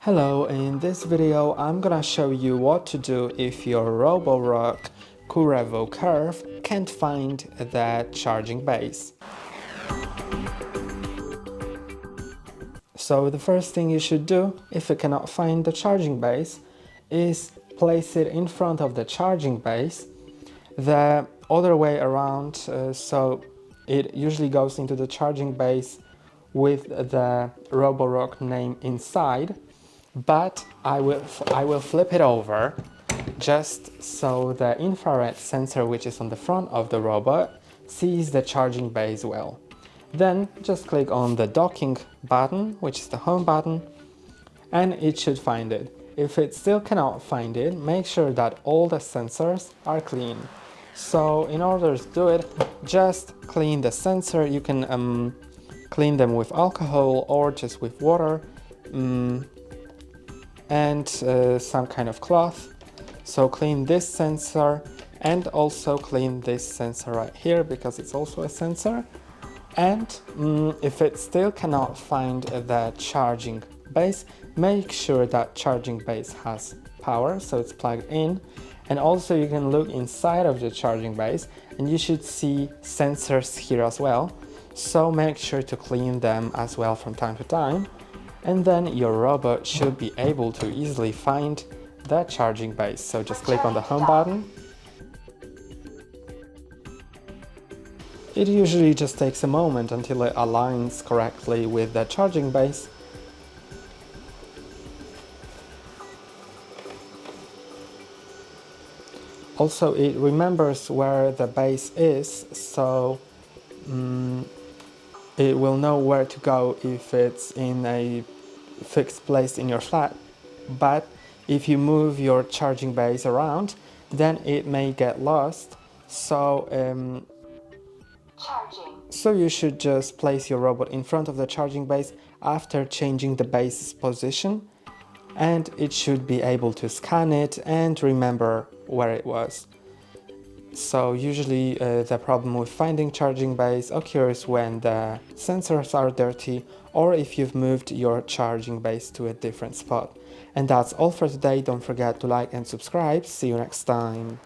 Hello, in this video I'm gonna show you what to do if your ROBOROCK QRevo Curv can't find the charging base. So the first thing you should do if you cannot find the charging base is place it in front of the charging base the other way around, so it usually goes into the charging base with the ROBOROCK name inside, but I will flip it over just so the infrared sensor, which is on the front of the robot, sees the charging base well. Then just click on the docking button, which is the home button, and it should find it. If it still cannot find it, make sure that all the sensors are clean. So in order to do it, just clean the sensor. You can clean them with alcohol or just with water and some kind of cloth. So clean this sensor and also clean this sensor right here because it's also a sensor. And if it still cannot find the charging base, make sure that charging base has power, so it's plugged in. And also you can look inside of the charging base and you should see sensors here as well. So make sure to clean them as well from time to time. And then your robot should be able to easily find the charging base. So just click on the home button. It usually just takes a moment until it aligns correctly with the charging base. Also, it remembers where the base is, so it will know where to go if it's in a fixed place in your flat. But if you move your charging base around, then it may get lost. So you should just place your robot in front of the charging base after changing the base's position, and it should be able to scan it and remember where it was. So usually the problem with finding charging base occurs when the sensors are dirty or if you've moved your charging base to a different spot. And that's all for today. Don't forget to like and subscribe. See you next time.